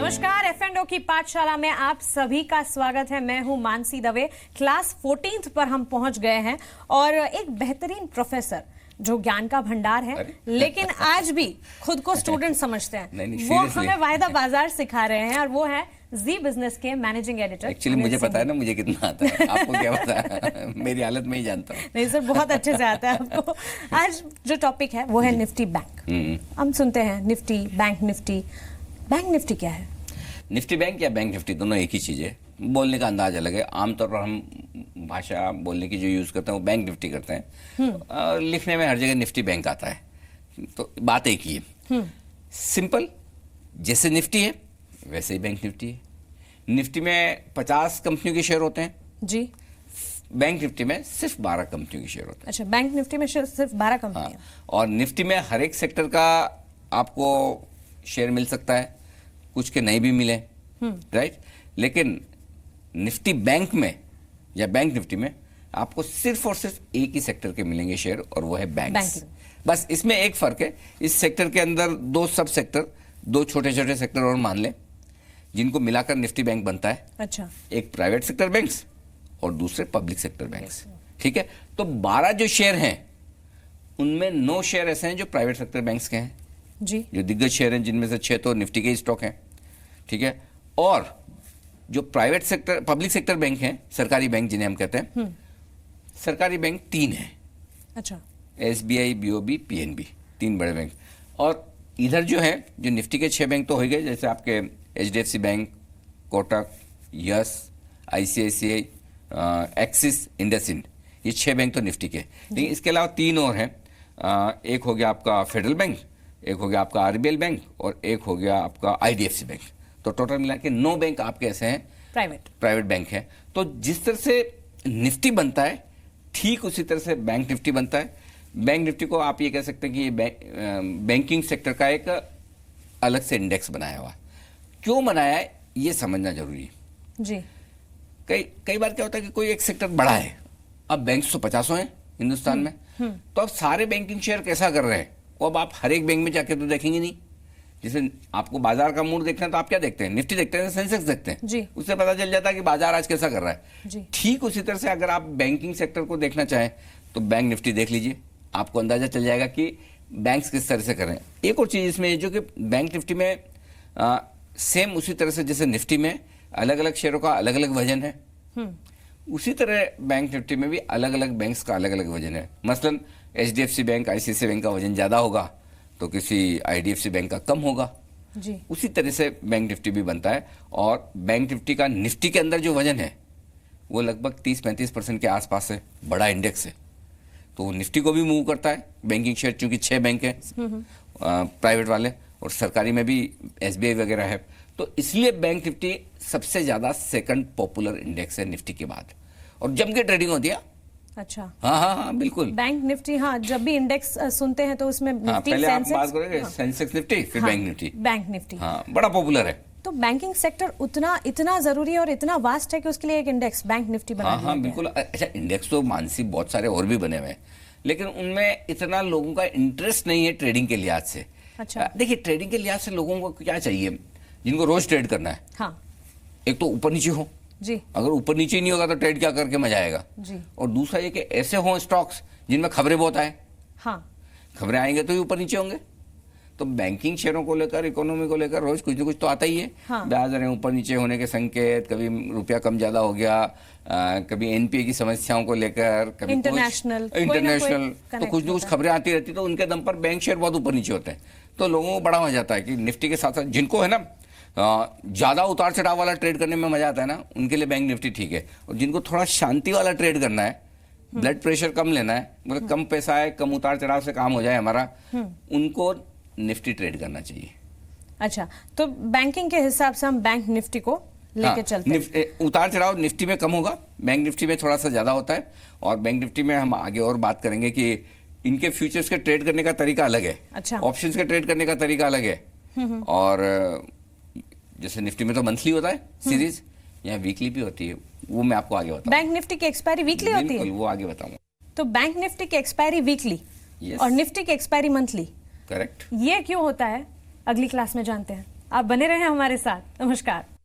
नमस्कार, F&O की पाठशाला में आप सभी का स्वागत है। मैं हूं मानसी दवे। क्लास 14th पर हम पहुंच गए हैं और एक बेहतरीन प्रोफेसर जो ज्ञान का भंडार है लेकिन आज भी खुद को स्टूडेंट समझते हैं, वो हमें वायदा बाजार सिखा रहे हैं और वो है जी बिजनेस के मैनेजिंग एडिटर। एक्चुअली मुझे पता है ना मुझे कितना आता है, आपको क्या पता है? मेरी हालत में ही जानता हूँ। नहीं सर, बहुत अच्छे से आता है आपको। आज जो टॉपिक है वो है निफ्टी बैंक। हम सुनते हैं Nifty bank Nifty. Bank Nifty क्या है? निफ्टी बैंक या बैंक निफ्टी दोनों एक ही चीज़ है, बोलने का अंदाज अलग है। आमतौर पर हम भाषा बोलने की जो यूज़ करते हैं वो बैंक निफ्टी करते हैं और लिखने में हर जगह निफ्टी बैंक आता है, तो बात एक ही है। सिंपल, जैसे निफ्टी है वैसे ही बैंक निफ्टी है। निफ्टी में 50 कंपनियों के शेयर होते हैं जी, बैंक निफ्टी में सिर्फ 12 कंपनियों के शेयर होते हैं। अच्छा, बैंक निफ्टी में सिर्फ 12 कंपनियां। हाँ, और निफ्टी में हर एक सेक्टर का आपको शेयर मिल सकता है, कुछ के नहीं भी मिले, राइट। लेकिन निफ्टी बैंक में या बैंक निफ्टी में आपको सिर्फ और सिर्फ एक ही सेक्टर के मिलेंगे शेयर और वो है बैंक्स। बस इसमें एक फर्क है, इस सेक्टर के अंदर दो सब सेक्टर, दो छोटे छोटे सेक्टर और मान लें जिनको मिलाकर निफ्टी बैंक बनता है। अच्छा, एक प्राइवेट सेक्टर बैंक्स और दूसरे पब्लिक सेक्टर बैंक्स। ठीक है, तो 12 जो शेयर हैं उनमें 9 शेयर ऐसे हैं जो प्राइवेट सेक्टर बैंक्स के हैं जी, जो दिग्गज शेयर हैं, जिनमें से 6 तो निफ्टी के ही स्टॉक हैं। ठीक है, और जो private sector public sector bank हैं, सरकारी बैंक जिन्हें हम कहते हैं, सरकारी बैंक 3 हैं। अच्छा, SBI, BOB, PNB, 3 बड़े बैंक। और इधर जो है, जो निफ्टी के 6 बैंक तो हो गए, जैसे आपके HDFC bank, Kotak, yes, ICICI, axis, IndusInd, ये 6 बैंक तो निफ्टी के। लेकिन इसके अलावा 3 और हैं। एक हो गया आपका फेडरल बैंक, एक हो गया आपका RBL बैंक और एक हो गया आपका IDFC बैंक। तो टोटल मिला के 9 बैंक आपके ऐसे हैं प्राइवेट बैंक हैं। तो जिस तरह से निफ्टी बनता है ठीक उसी तरह से बैंक निफ्टी बनता है। बैंक निफ्टी को आप ये कह सकते हैं कि ये बैंकिंग सेक्टर का एक अलग से इंडेक्स बनाया हुआ। क्यों बनाया है ये समझना जरूरी है जी। कई बार क्या होता है कि कोई एक सेक्टर बड़ा है, अब बैंक तो 50 हैं हिंदुस्तान में, तो अब सारे बैंकिंग शेयर कैसा कर रहे हैं, वो अब आप हर एक बैंक में जाके तो देखेंगे नहीं। जैसे आपको बाजार का मूड देखना है तो आप क्या देखते हैं, निफ्टी देखते हैं, सेंसेक्स देखते हैं जी, उससे पता चल जाता है कि बाजार आज कैसा कर रहा है। ठीक उसी तरह से अगर आप बैंकिंग सेक्टर को देखना चाहें तो बैंक निफ्टी देख लीजिए, आपको अंदाजा चल जाएगा कि बैंक्स किस तरह से कर रहे हैं। एक और चीज इसमें जो कि बैंक निफ्टी में सेम उसी तरह से जैसे निफ्टी में अलग अलग शेयरों का अलग अलग वजन है, उसी तरह बैंक निफ्टी में भी अलग अलग बैंक्स का अलग अलग वजन है। मसलन HDFC बैंक, ICICI बैंक का वजन ज्यादा होगा तो किसी IDFC बैंक का कम होगा जी। उसी तरह से बैंक निफ्टी भी बनता है और बैंक निफ्टी का निफ्टी के अंदर जो वजन है वो लगभग 30-35% के आसपास है, बड़ा इंडेक्स है, तो निफ्टी को भी मूव करता है। बैंकिंग शेयर चूंकि 6 बैंक है प्राइवेट वाले और सरकारी में भी SBI वगैरह है, तो इसलिए बैंक निफ्टी सबसे ज्यादा सेकंड पॉपुलर इंडेक्स है निफ्टी के बाद, और जम के ट्रेडिंग होती है। अच्छा, हाँ, बिल्कुल। बैंक निफ्टी, हाँ, जब भी इंडेक्स सुनते हैं तो उसमें निफ्टी, पहले आप बात करेंगे सेंसेक्स निफ्टी, फिर बैंक निफ्टी, हाँ, बड़ा पॉपुलर है। तो बैंकिंग सेक्टर इतना जरूरी है और इतना वास्ट है कि उसके लिए एक इंडेक्स बैंक निफ्टी बना है। हाँ, बिल्कुल। अच्छा, इंडेक्स तो मानसी बहुत सारे और भी बने हुए हैं, लेकिन उनमें इतना लोगों का इंटरेस्ट नहीं है ट्रेडिंग के लिहाज से। अच्छा, देखिए, ट्रेडिंग के लिहाज से लोगों को क्या चाहिए, जिनको रोज ट्रेड करना है, हाँ, एक तो ऊपर नीचे हो जी, अगर ऊपर नीचे नहीं होगा तो ट्रेड क्या करके मजा आएगा जी। और दूसरा ये कि ऐसे हो स्टॉक्स जिनमें खबरें बहुत आए, हाँ, खबरें आएंगे तो ही ऊपर नीचे होंगे। तो बैंकिंग शेयरों को लेकर, इकोनॉमी को लेकर रोज कुछ न कुछ तो आता ही है। हाँ, ब्याज दरें ऊपर नीचे होने के संकेत, कभी रुपया कम ज्यादा हो गया, कभी NPA की समस्याओं को लेकर, कभी इंटरनेशनल, तो कुछ न कुछ खबरें आती रहती, तो उनके दम पर बैंक शेयर बहुत ऊपर नीचे होते हैं। तो लोगों को बड़ा मजा आता है कि निफ्टी के साथ साथ जिनको है ना ज्यादा उतार चढ़ाव वाला ट्रेड करने में मजा आता है ना, उनके लिए बैंक निफ्टी ठीक है। और जिनको थोड़ा शांति वाला ट्रेड करना है, ब्लड प्रेशर कम लेना है, मतलब कम पैसा है, कम उतार चढ़ाव से काम हो जाए हमारा, उनको निफ्टी ट्रेड करना चाहिए। अच्छा, तो बैंकिंग के हिसाब से हम बैंक निफ्टी को लेके चलते हैं। उतार चढ़ाव निफ्टी में कम होगा, बैंक निफ्टी में थोड़ा सा ज्यादा होता है। और बैंक निफ्टी में हम आगे और बात करेंगे कि इनके फ्यूचर्स के ट्रेड करने का तरीका अलग है। अच्छा, ऑप्शंस के ट्रेड करने का तरीका अलग है। और जैसे निफ्टी में तो मंथली होता है सीरीज, यहाँ वीकली भी होती है, वो मैं आपको आगे बताऊंगा। बैंक निफ्टी की एक्सपायरी वीकली होती है, वो आगे बताऊंगा। तो बैंक निफ्टी की एक्सपायरी वीकली और निफ्टी की एक्सपायरी मंथली, करेक्ट। ये क्यों होता है अगली क्लास में जानते हैं। आप बने रहें हमारे साथ। नमस्कार।